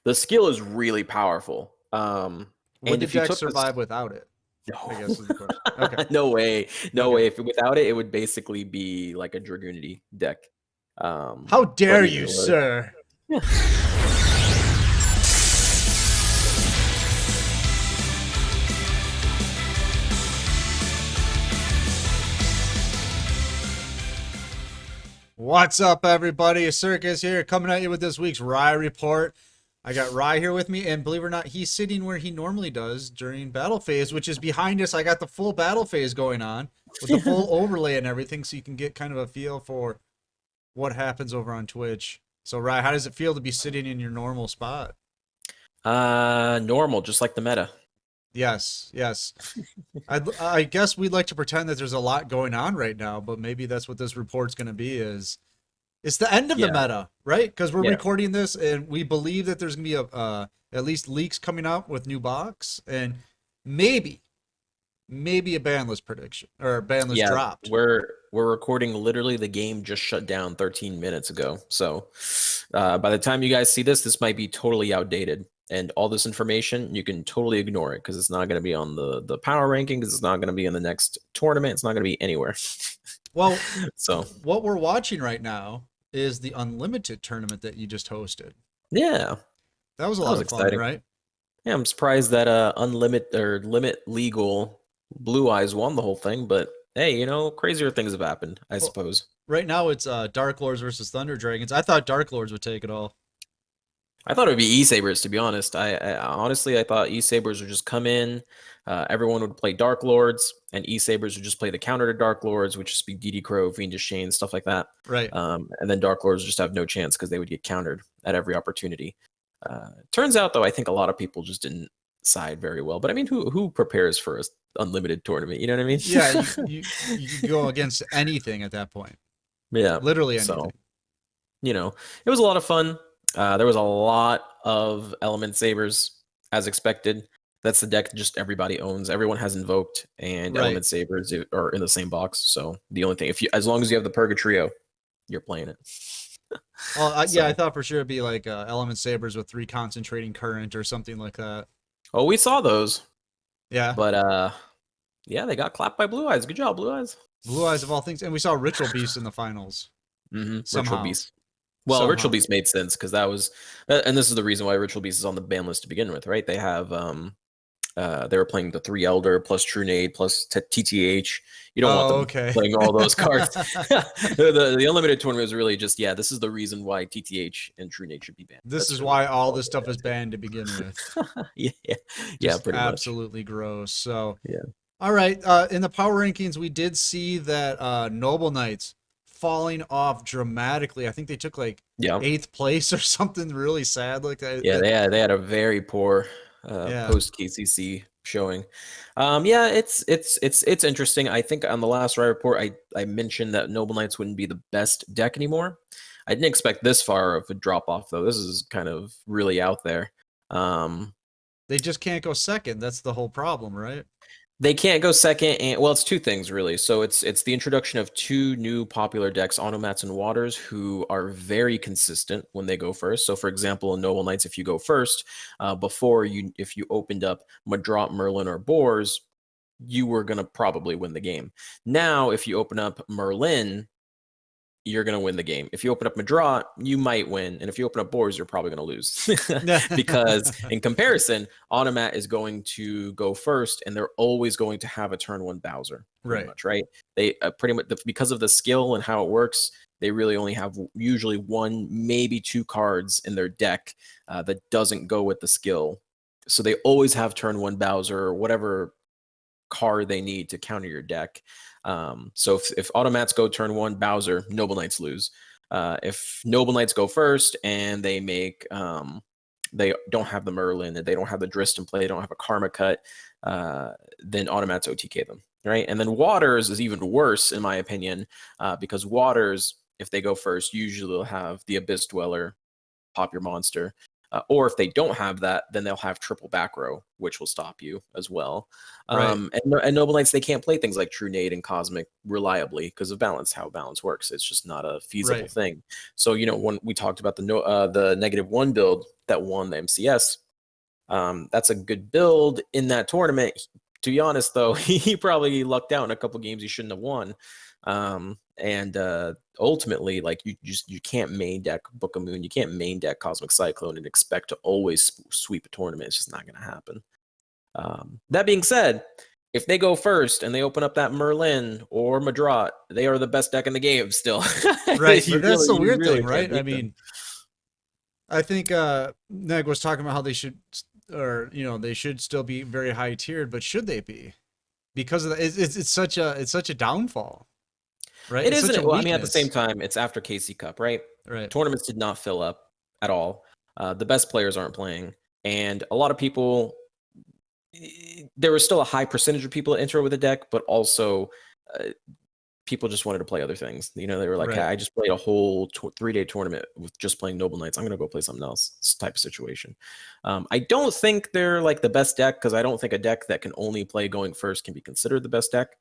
The skill is really powerful. Would And the if you deck took this, survive without it? I no, guess is the question. Okay. no way, no Okay. way. If without it, it would basically be like a Dragoonity deck. How But dare even you, worse. sir? Yeah. What's up, everybody? Circus here, coming at you with this week's Rye Report. I got Rye here with me, and believe it or not, he's sitting where he normally does during battle phase, which is behind us. I got the full battle phase going on with the full overlay and everything, so you can get kind of a feel for what happens over on Twitch. So, Rye, how does it feel to be sitting in your normal spot? Normal, just like the meta. Yes, yes. I guess we'd like to pretend that there's a lot going on right now, but maybe that's what this report's going to be is it's the end of the Yeah, meta, right? Because we're yeah, recording this and we believe that there's going to be at least leaks coming out with new box and maybe maybe a banlist prediction or a banlist yeah. dropped. We're recording. Literally, the game just shut down 13 minutes ago. So, by the time you guys see this, this might be totally outdated. And all this information, you can totally ignore it because it's not going to be on the power rankings. It's not going to be in the next tournament. It's not going to be anywhere. Well, So, what we're watching right now is the unlimited tournament that you just hosted. yeah, That was a that lot was of fun, exciting. right? Yeah, I'm surprised that unlimit or limit legal Blue Eyes won the whole thing, but hey, crazier things have happened, I Well, suppose. right now it's Dark Lords versus Thunder Dragons. I thought Dark Lords would take it all. I thought it would be E-Sabers, to be honest. I honestly, I thought E-Sabers would just come in, everyone would play Dark Lords, and E-Sabers would just play the counter to Dark Lords, which just be DD Crow, Fiendish Chain, stuff like that. Right. And then Dark Lords just have no chance because they would get countered at every opportunity. Turns out, though, I think a lot of people just didn't side very well. But I mean, who prepares for an unlimited tournament? You know what I mean? Yeah, you could go against anything at that point. Yeah. Literally So, anything. it was a lot of fun. There was a lot of Element Sabers, as expected. That's the deck just everybody owns. Everyone has invoked, and Right. Element Sabers are in the same box. So the only thing, as long as you have the Purgatrio, you're playing it. Well, yeah, I So, thought for sure it'd be like Element Sabers with 3 concentrating current or something like that. oh, we saw those, Yeah. but yeah, they got clapped by Blue Eyes. Good job, Blue Eyes. Blue Eyes of all things. And we saw Ritual Beast in the finals. Ritual Somehow. Beast. Well, Ritual Somehow. Beast made sense because that was, and this is the reason why Ritual Beast is on the ban list to begin with, right? They have, they were playing the 3 Elder plus Trunade plus TTH. You don't want Oh, them okay. playing all those cards. the unlimited tournament was really just, yeah, this is the reason why TTH and Trunade should be banned. This That's is really why all all this stuff is it banned to begin with. is. Yeah, yeah, Just pretty much. absolutely gross. So, Yeah. all right. In the power rankings, we did see that Noble Knights falling off dramatically. I think they took like Yeah. 8th place or something really sad like that. Yeah, they had a very poor Yeah. post KCC showing. Yeah, it's interesting. I think on the last Riot report, I mentioned that Noble Knights wouldn't be the best deck anymore. I didn't expect this far of a drop off though. This is kind of really out there. They just can't go second. That's the whole problem, right? They can't go second, and well, it's 2 things really. So it's the introduction of 2 new popular decks, Automats and Waters, who are very consistent when they go first. So, for example, in Noble Knights, if you go first, if you opened up Madrop, Merlin, or Boars, you were gonna probably win the game. Now, if you open up Merlin, you're going to win the game. If you open up Madrot, you might win. And if you open up Boars, you're probably going to lose. Because in comparison, Automat is going to go first, and they're always going to have a turn 1 Bowser, pretty much, right? They pretty much, because of the skill and how it works, they really only have usually 1, maybe 2 cards in their deck that doesn't go with the skill. So they always have turn 1 Bowser or whatever card they need to counter your deck. So if Automats go turn 1 Bowser, Noble Knights lose. If Noble Knights go first and they make they don't have the Merlin, they don't have the Drist in play, they don't have a Karma Cut, then Automats OTK them, right? And then Waters is even worse in my opinion, because Waters, if they go first, usually they'll have the Abyss Dweller, pop your monster. Or if they don't have that, then they'll have triple back row, which will stop you as well. Right. And Noble Knights, they can't play things like True Nade and Cosmic reliably because of balance, how balance works. It's just not a feasible Right. thing. So, when we talked about the -1 build that won the MCS, that's a good build in that tournament. To be honest, though, he probably lucked out in a couple games he shouldn't have won. And ultimately, like you can't main deck Book of Moon, you can't main deck Cosmic Cyclone and expect to always sweep a tournament. It's just not going to happen. That being said, if they go first and they open up that Merlin or Madrat, they are the best deck in the game still. Right. you But that's the you weird really thing, can't right? I beat them. mean, I think Neg was talking about how they should, or they should still be very high tiered, but should they be? Because of the, it's such a downfall, right? It It's such isn't. a Well, I mean, at the same weakness, time, it's after KC Cup, right? right? Tournaments did not fill up at all. The best players aren't playing, and a lot of people. There was still a high percentage of people that enter with a deck, but also people just wanted to play other things. They were like, Right. I just played a whole 3-day tournament with just playing Noble Knights. I'm going to go play something else. It's type of situation. I don't think they're like the best deck because I don't think a deck that can only play going first can be considered the best deck.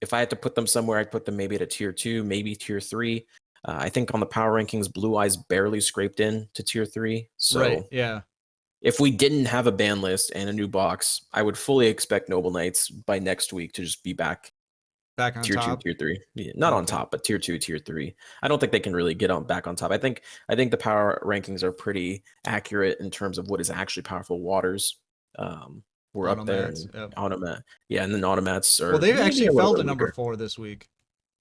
If I had to put them somewhere, I'd put them maybe at a tier 2, maybe tier 3. I think on the power rankings, Blue Eyes barely scraped in to tier 3. Right. So Yeah. if we didn't have a ban list and a new box, I would fully expect Noble Knights by next week to just be back Back on tier 2, top. tier 3. Yeah, not on Okay. top, but tier 2, tier 3. I don't think they can really get on back on top. I think the power rankings are pretty accurate in terms of what is actually powerful waters. We're up there Automats. and Yep. automat. Yeah, and then automats Well, are they maybe actually a little fell bit to number weaker. 4 this week.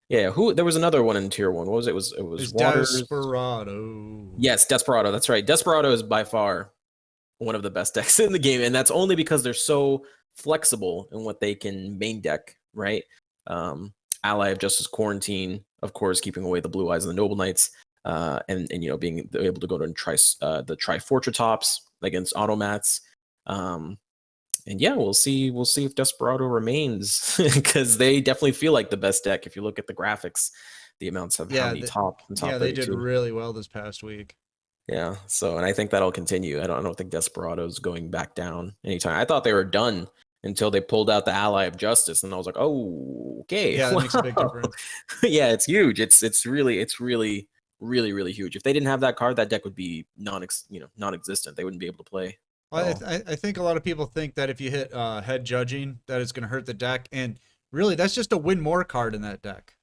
Yeah, there was another one in tier 1. What was it? It was It's waters. Desperado. Yes, Desperado. That's right. Desperado is by far one of the best decks in the game, and that's only because they're so flexible in what they can main deck, right? Ally of Justice Quarantine, of course, keeping away the Blue Eyes and the Noble Knights, and being able to go to the Trifortra tops against automats. And yeah, we'll see if Desperado remains because they definitely feel like the best deck. If you look at the graphics, the amounts of how Yeah. many top Yeah. They did 32. really well this past week. Yeah, so and I think that'll continue. I don't think Desperado's going back down anytime. I thought they were done until they pulled out the Ally of Justice, and I was like, oh, okay, Yeah, that makes a big wow. difference. Yeah, it's huge. It's really really huge. If they didn't have that card, that deck would be non-existent. They wouldn't be able to play at Well, all. I think a lot of people think that if you hit head judging, that it's going to hurt the deck, and really, that's just a win more card in that deck.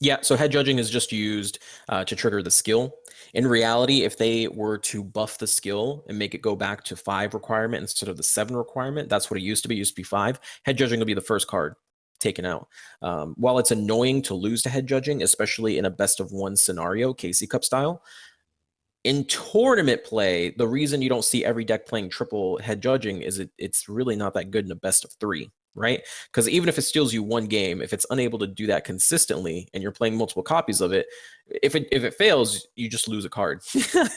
Yeah, so head judging is just used to trigger the skill. In reality, if they were to buff the skill and make it go back to 5 requirement instead of the 7 requirement, that's what it used to be. It used to be 5. Head judging will be the first card taken out. While it's annoying to lose to head judging, especially in a best of 1 scenario, KC Cup style, in tournament play, the reason you don't see every deck playing triple head judging is it's really not that good in a best of 3, right? Because even if it steals you 1 game, if it's unable to do that consistently and you're playing multiple copies of it, if it fails, you just lose a card.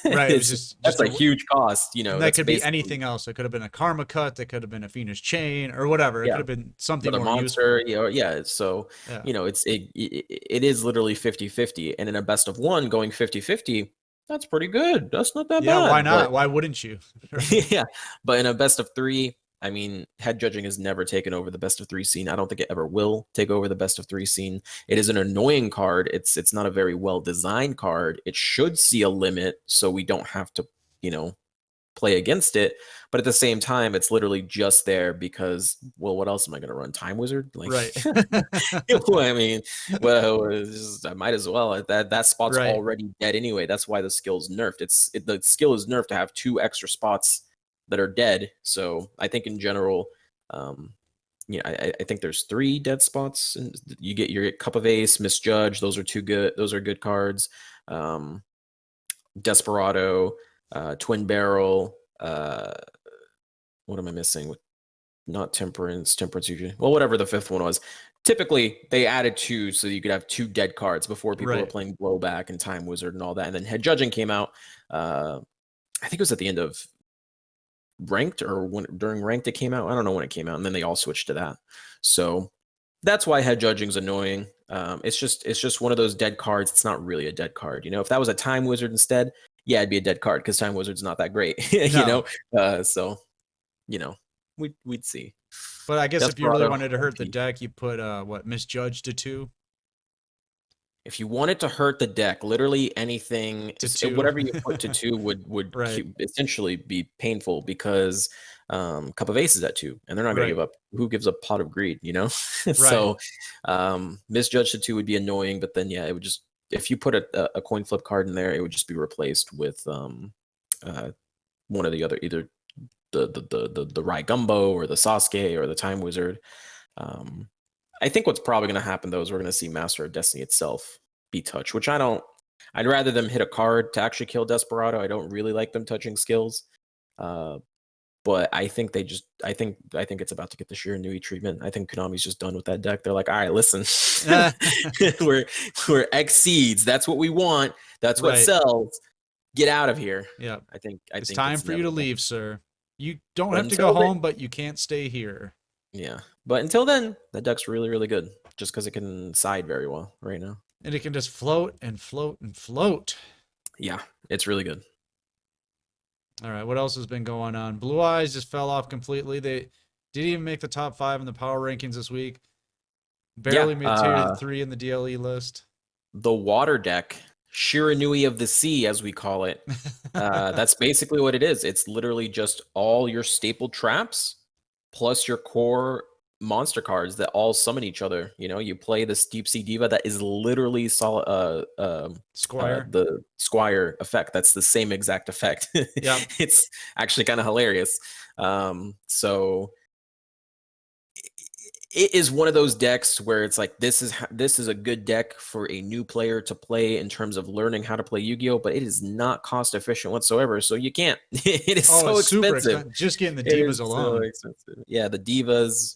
Right. It was just That's a a, huge cost. and that That's could be basically, anything else. It could have been a Karma Cut. That could have been a Phoenix Chain or whatever. It could yeah, have been something another more monster. useful. Yeah. So Yeah. it is literally 50-50, and in a best of 1 going 50-50, that's pretty good. That's not that Yeah. Why bad. But not? Why wouldn't you? Right. yeah, but in a best of 3, I mean, head judging has never taken over the best of 3 scene. I don't think it ever will take over the best of 3 scene. It is an annoying card. It's not a very well designed card. It should see a limit so we don't have to, play against it. But at the same time, it's literally just there because, well, what else am I going to run? Time Wizard? Like, Right. I mean, well, I might as well. That spot's Right. already dead anyway. That's why the skill's nerfed. The skill is nerfed to have 2 extra spots that are dead. So I think in general, I think there's 3 dead spots, and you get your Cup of Ace, Misjudge. Those are 2 good. Those are good cards. Desperado, Twin Barrel. What am I missing? Not Temperance. Temperance usually. Well, whatever the 5th one was. Typically, they added 2 so you could have 2 dead cards before people were Right. playing Blowback and Time Wizard and all that. And then Head Judging came out. I think it was at the end of Ranked, or during Ranked it came out. I don't know when it came out, and then they all switched to that. So that's why Head Judging is annoying. It's just one of those dead cards. It's not really a dead card. If that was a Time Wizard instead, yeah, it'd be a dead card because Time Wizard's not that great, you No. know. So you know, we'd see. But I guess if you really Desperado wanted to hurt the OP. deck, you put Misjudged to 2 If you want it to hurt the deck, literally anything, to 2. whatever you put to 2 would Right. essentially be painful because Cup of Aces at 2, and they're not going to Right. give up. Who gives up Pot of Greed, you know? Right. So Misjudged to 2 would be annoying, but then yeah, it would just, if you put a coin flip card in there, it would just be replaced with uh, one of the other, either the Rai Gumbo or the Sasuke or the Time Wizard. Um, I think what's probably going to happen though is we're going to see Master of Destiny itself be touched, which I don't. I'd rather them hit a card to actually kill Desperado. I don't really like them touching skills, but I think they just. I think it's about to get the Shiranui treatment. I think Konami's just done with that deck. They're like, all right, listen, we're exceeds. That's what we want. That's what Right. sells. Get out of here. Yeah. I think. I It's think time it's for you to inevitable. leave, sir. You don't But have to go until then, home, but you can't stay here. yeah. But until then, that deck's really, really good. Just because it can side very well right now. And it can just float and float and float. Yeah, it's really good. All right, what else has been going on? Blue Eyes just fell off completely. They didn't even make the top 5 in the power rankings this week. Yeah, Barely made tier 3 in the DLE list. the water deck, Shiranui of the Sea, as we call it. That's basically what it is. It's literally just all your staple traps plus your core monster cards that all summon each other. You know, you play this Deep Sea Diva that is literally Squire. the Squire effect. That's the same exact effect. Yep. It's actually kind of hilarious. So it is one of those decks where it's like this is a good deck for a new player to play in terms of learning how to play Yu-Gi-Oh, but it is not cost efficient whatsoever, so you can't. It is Oh, so it's super expensive. expensive. Just getting the It divas is so alone. expensive. Yeah, the divas,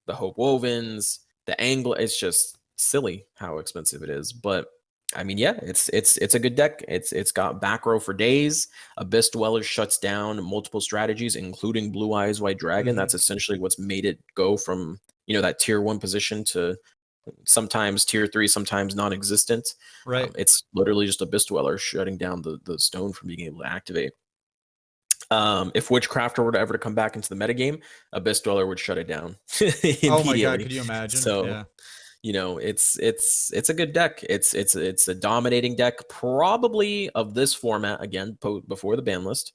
the Hope Wovens, the angle, it's just silly how expensive it is. But I mean, yeah, it's a good deck. It's got back row for days. Abyss Dweller shuts down multiple strategies, including Blue Eyes White Dragon. Mm-hmm. That's essentially what's made it go from, you know, that tier 1 position to sometimes tier 3, sometimes non-existent. Right. It's literally just Abyss Dweller shutting down the stone from being able to activate. If Witchcrafter were to ever to come back into the metagame, Abyss Dweller would shut it down Oh my god, immediately. could you imagine? So, Yeah. you know, it's a good deck. It's a dominating deck, probably of this format again before the ban list.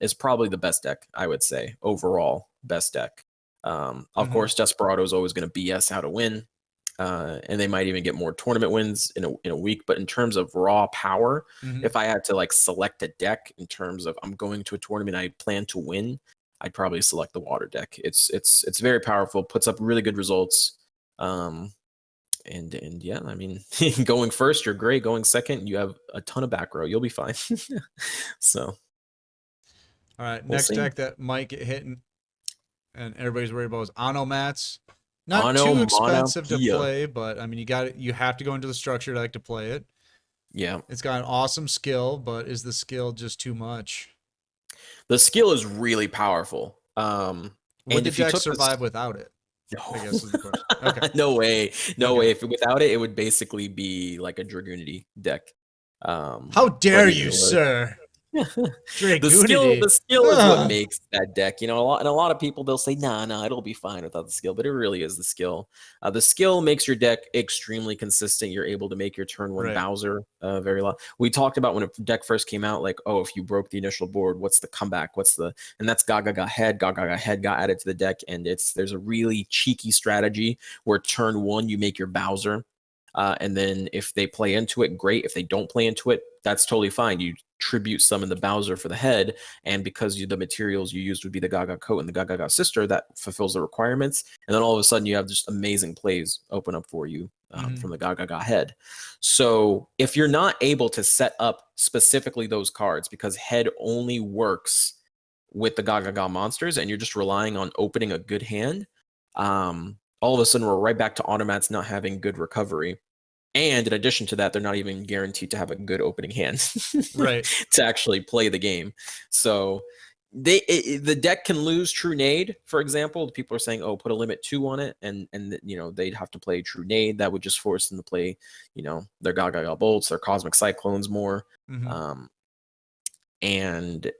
Is probably the best deck, I would say, overall best deck. Of Mm-hmm. course, Desperado is always going to BS how to win, and they might even get more tournament wins in a week. But in terms of raw power, Mm-hmm. if I had to like select a deck in terms of I'm going to a tournament I plan to win, I'd probably select the water deck. It's very powerful, puts up really good results. Um, and yeah, I mean, going first, you're great. Going second, you have a ton of back row. You'll be fine. So All right, we'll next see. deck that might get hit and everybody's worried about is Onomats. Not too expensive to Onomatopoeia. play, but I mean you have to go into the structure deck to play it. Yeah, It's got an awesome skill, but is the skill just too much? the skill is really powerful. Would And the if you deck took this, survive without it? I guess is the question. Okay. no way, no Okay. way. If without it, it would basically be like a Dragoonity deck. How But dare yeah, you, sir? the Dragoonity. skill is what Ugh. makes that deck. You know, a lot of people they'll say, nah, it'll be fine without the skill, but it really is the skill. The skill makes your deck extremely consistent. You're able to make your turn 1 Right. Bowser very long. We talked about when a deck first came out, like, oh, if you broke the initial board, what's the comeback? And that's Gaga Head. Gaga Head got added to the deck, and there's a really cheeky strategy where turn 1 you make your Bowser. And then if they play into it, great. If they don't play into it, that's totally fine. You tribute summon the Bowser for the head, and because the materials you used would be the Gaga coat and the Gaga sister, that fulfills the requirements. And then all of a sudden, you have just amazing plays open up for you Mm-hmm. from the Gaga head. So if you're not able to set up specifically those cards, because head only works with the Gaga monsters, and you're just relying on opening a good hand, all of a sudden we're right back to automats not having good recovery. And in addition to that, they're not even guaranteed to have a good opening hand Right. to actually play the game. So the deck can lose True Nade, for example. People are saying, "Oh, put a limit 2 on it," and you know they'd have to play True Nade. That would just force them to play, you know, their Gaga bolts, their Cosmic Cyclones more. Mm-hmm. And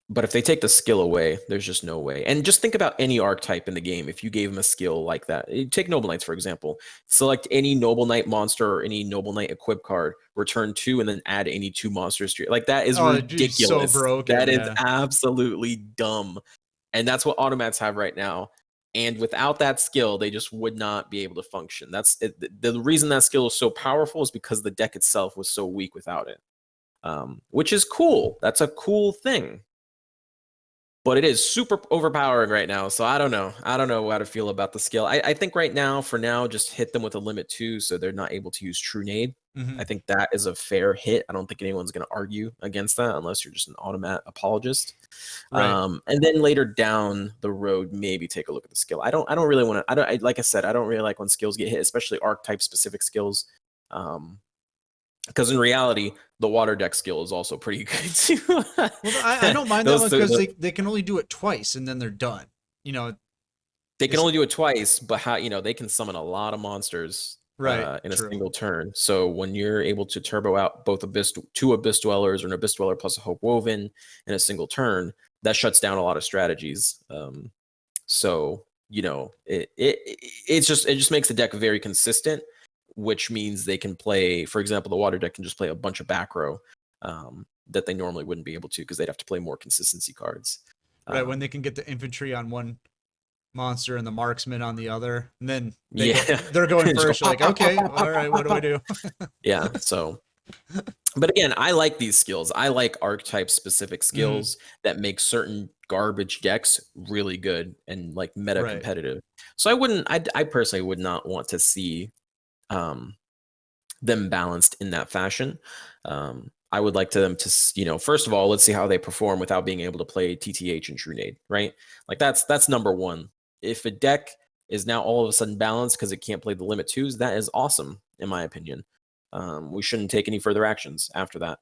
but if they take the skill away, there's just no way. And just think about any archetype in the game. If you gave them a skill like that, take Noble Knights, for example. Select any Noble Knight monster or any Noble Knight equip card, return two, and then add any two monsters to it. Like, that is Oh, it'd be so ridiculous. broken. That is Yeah. absolutely dumb. And that's what automats have right now. And without that skill, they just would not be able to function. That's it. The reason that skill is so powerful is because the deck itself was so weak without it, which is cool. That's a cool thing. But it is super overpowering right now. So I don't know. I don't know how to feel about the skill. I think right now, for now, just hit them with a limit 2 so they're not able to use True Nade. Mm-hmm. I think that is a fair hit. I don't think anyone's going to argue against that unless you're just an automat apologist. Right. And then later down the road, maybe take a look at the skill. I don't really want to. Like I said, I don't really like when skills get hit, especially archetype specific skills. Because in reality, the water deck skill is also pretty good too. Well, I don't mind that one Those because two, they can only do it twice and then they're done. You know, they can it's only do it twice, but how they can summon a lot of monsters right. in a True. single turn. So when you're able to turbo out both two Abyss Dwellers or an Abyss Dweller plus a Hope Woven in a single turn, that shuts down a lot of strategies. So it just makes the deck very consistent, which means they can play. For example, the water deck can just play a bunch of back row that they normally wouldn't be able to because they'd have to play more consistency cards. Right. When they can get the infantry on one monster and the marksman on the other, and then they're going first. You're like, okay, all right, what do I do? Yeah. So, but again, I like these skills. I like archetype specific skills that make certain garbage decks really good and like meta competitive. So I personally would not want to see them balanced in that fashion. I would like them to, first of all, let's see how they perform without being able to play TTH and True Nade, right? Like that's number one. If a deck is now all of a sudden balanced because it can't play the limit 2s, that is awesome, in my opinion. We shouldn't take any further actions after that.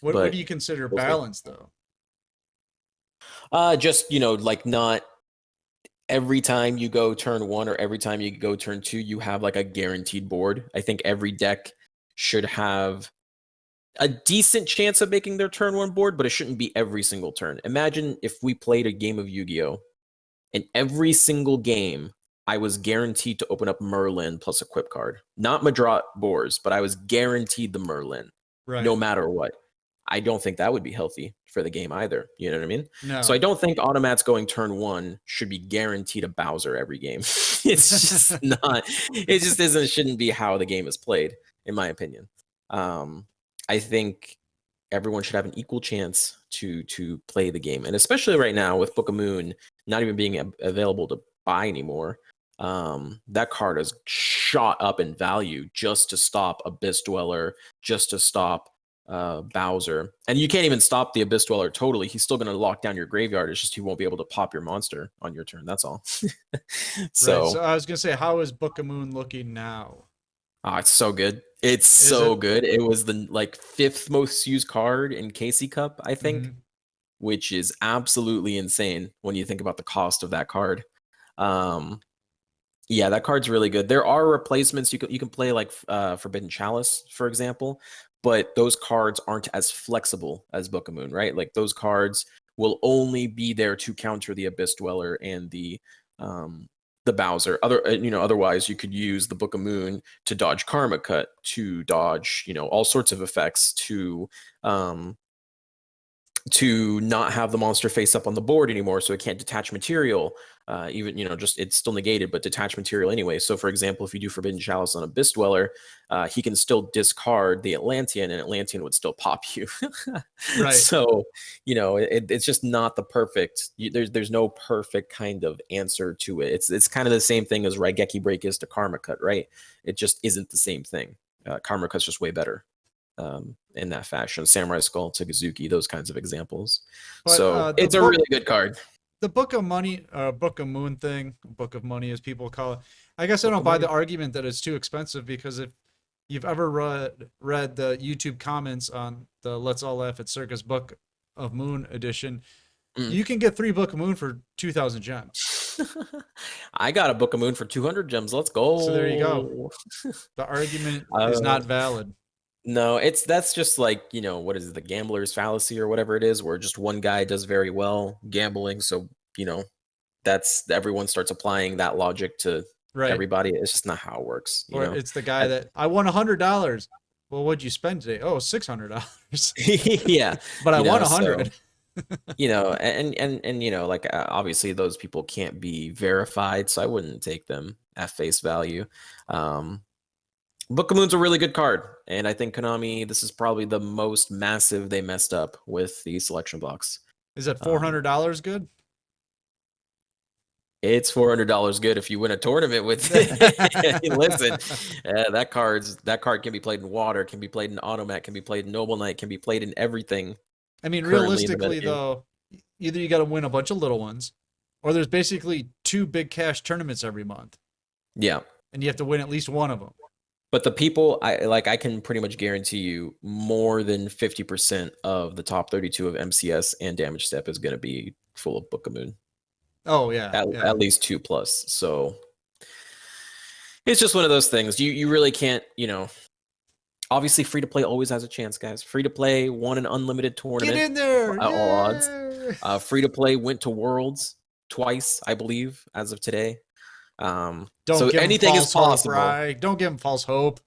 What do you consider balance, though? Just, like not every time you go turn 1 or every time you go turn 2, you have like a guaranteed board. I think every deck should have a decent chance of making their turn 1 board, but it shouldn't be every single turn. Imagine if we played a game of Yu-Gi-Oh! And every single game, I was guaranteed to open up Merlin plus equip card. Not Madrat Boars, but I was guaranteed the Merlin, no matter what. I don't think that would be healthy for the game either. You know what I mean? No. So I don't think automats going turn 1 should be guaranteed a Bowser every game. It's just not. It just isn't. Shouldn't be how the game is played, in my opinion. I think everyone should have an equal chance to play the game, and especially right now with Book of Moon not even being available to buy anymore. That card has shot up in value just to stop Abyss Dweller, just to stop Bowser. And you can't even stop the Abyss Dweller totally. He's still going to lock down your graveyard. It's just he won't be able to pop your monster on your turn. That's all. So I was going to say, how is Book of Moon looking now? Oh, it's so good. It's so good. It was the 5th most used card in KC Cup, I think, which is absolutely insane when you think about the cost of that card. Yeah, that card's really good. There are replacements. You can play like Forbidden Chalice, for example, but those cards aren't as flexible as Book of Moon, right? Like those cards will only be there to counter the Abyss Dweller and the Bowser. Otherwise you could use the Book of Moon to dodge Karma Cut, to dodge, all sorts of effects, to not have the monster face up on the board anymore, so it can't detach material. Even just it's still negated, but detach material anyway. So, for example, if you do Forbidden Chalice on Abyss Dweller, he can still discard the Atlantean, and Atlantean would still pop you. Right. So, it's just not the perfect. There's no perfect kind of answer to it. It's kind of the same thing as Raigeki Break is to Karma Cut, right? It just isn't the same thing. Karma Cut's just way better. In that fashion, Samurai Skull to Gazuki, those kinds of examples. But, so it's a really good card. The Book of Money, Book of Moon thing, Book of Money as people call it. I guess I don't buy the argument that it's too expensive, because if you've ever read the YouTube comments on the Let's All Laugh at Circus Book of Moon edition, you can get 3 Book of Moon for 2,000 gems. I got a Book of Moon for 200 gems. Let's go. So there you go. The argument is not valid. No, that's just like, what is it, the gambler's fallacy or whatever it is, where just one guy does very well gambling, so, that's everyone starts applying that logic to Right. everybody. It's just not how it works. Or it's the guy I- that I won $100. Well, what'd you spend today? Oh, $600. yeah, But I won a so hundred. and like obviously those people can't be verified, so I wouldn't take them at face value. Um, Book of Moon's a really good card, and I think Konami, this is probably the most massive they messed up with the selection box. Is that Um, $400 good? it's $400 good if you win a tournament with it. Listen, that card can be played in water, can be played in automat, can be played in Noble Knight, can be played in everything I mean, currently in the realistically, metagame. though, either you got to win a bunch of little ones, or there's basically two big cash tournaments every month, Yeah. and you have to win at least one of them. But the people I can pretty much guarantee you more than 50% of the top 32 of MCS and Damage Step is going to be full of Book of Moon. Oh yeah, yeah. At least 2 plus. So it's just one of those things. You really can't, obviously free to play always has a chance, guys. Free to play won an unlimited Get tournament in there! at all odds. Yeah. Free to play went to Worlds twice, I believe, as of today. Don't So give him anything is false hope, possible. right? Don't give him false hope.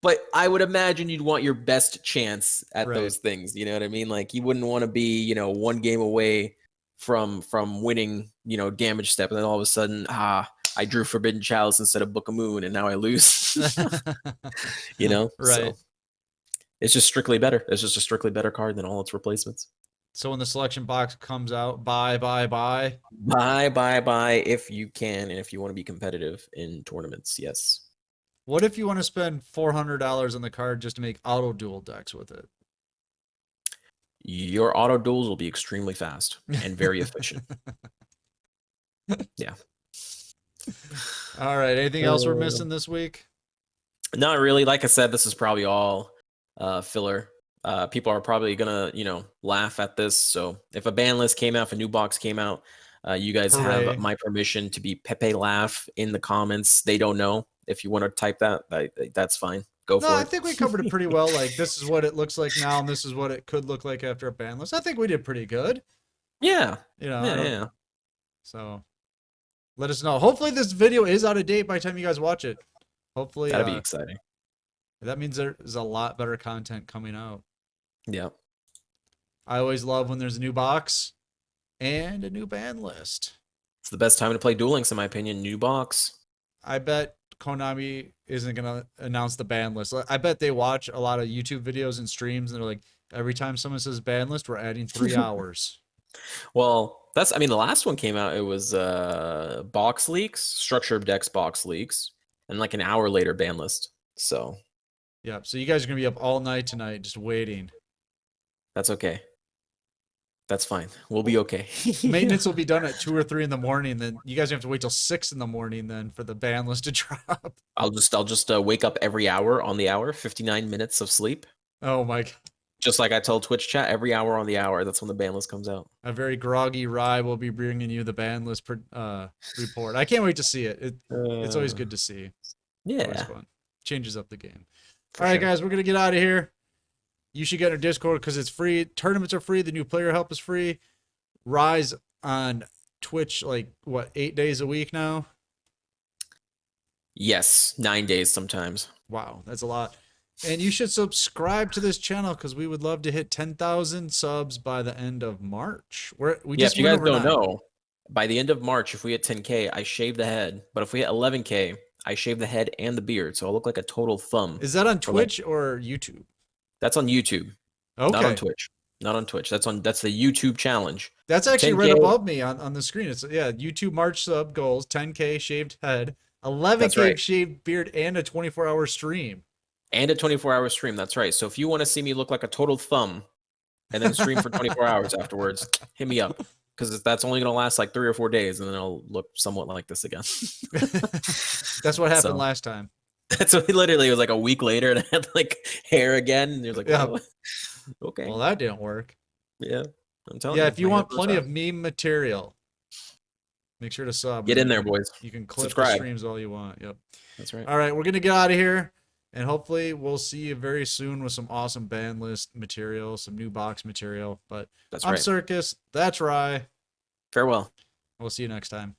But I would imagine you'd want your best chance at Right. those things. You know what I mean? Like you wouldn't want to be, one game away from winning, Damage Step, and then all of a sudden, I drew Forbidden Chalice instead of Book of Moon, and now I lose. Right. So it's just strictly better. It's just a strictly better card than all its replacements. So when the selection box comes out, buy, buy, buy. Buy if you can, and if you want to be competitive in tournaments, yes. What if you want to spend $400 on the card just to make auto duel decks with it? Your auto duels will be extremely fast and very efficient. Yeah. All right. Anything else we're missing this week? Not really. Like I said, this is probably all filler. People are probably gonna, laugh at this. So if a ban list came out, if a new box came out, you guys Hooray. have my permission to be Pepe laugh in the comments. They don't know. If you want to type that, that's fine. Go No, for I it. think we covered it pretty well. Like, this is what it looks like now, and this is what it could look like after a ban list. I think we did pretty good. Yeah. You know, I Yeah. don't. Yeah. So let us know. Hopefully, this video is out of date by the time you guys watch it. Hopefully, That'd be exciting. that means there's a lot better content coming out. Yeah. I always love when there's a new box and a new ban list. It's the best time to play Duel Links, in my opinion. New box. I bet Konami isn't gonna announce the ban list. I bet they watch a lot of YouTube videos and streams, and they're like, every time someone says ban list, we're adding 3 hours. Well, I mean, the last one came out, it was box leaks, structure of decks box leaks, and like an hour later ban list. So Yeah, so you guys are gonna be up all night tonight just waiting. that's okay. That's fine. We'll be okay. Maintenance will be done at 2 or 3 in the morning. Then you guys have to wait till 6 in the morning then for the ban list to drop. I'll just wake up every hour on the hour, 59 minutes of sleep. Oh my god. Just like I told Twitch chat, every hour on the hour. That's when the ban list comes out. A very groggy Rye will be bringing you the ban list report. I can't wait to see it. It's always good to see. Yeah. Always fun. Changes up the game. For All right, sure. guys, we're gonna get out of here. You should get our Discord because it's free. Tournaments are free. The new player help is free. Rise on Twitch, like what, 8 days a week now? Yes, 9 days sometimes. Wow, that's a lot. And you should subscribe to this channel because we would love to hit 10,000 subs by the end of March. We just If you went guys over don't 9. know, by the end of March, if we hit 10K, I shave the head. But if we hit 11K, I shave the head and the beard, so I look like a total thumb. Is that on for, like- Twitch or YouTube? That's on YouTube, not on Okay. Twitch. Not on Twitch. That's the YouTube challenge. That's actually right 10K. above me on the screen. It's YouTube March sub goals, 10K shaved head, 11K right. shaved beard, and a 24-hour stream. And a 24-hour stream. That's right. So if you want to see me look like a total thumb and then stream for 24 hours afterwards, hit me up. Because that's only going to last like 3 or 4 days, and then I'll look somewhat like this again. That's what happened So- last time. So literally, it was like a week later, and I had like hair again. And you're like, Yeah. "Oh, okay, Well, that didn't work. yeah." I'm telling you. Yeah, if you my want hair grows plenty out. of meme material, make sure to sub. Get in there, boys. You can clip the Subscribe. streams all you want. Yep. That's right. All right, we're gonna get out of here. And hopefully we'll see you very soon with some awesome ban list material, some new box material. But That's I'm right. Circus. That's Rye. Farewell. We'll see you next time.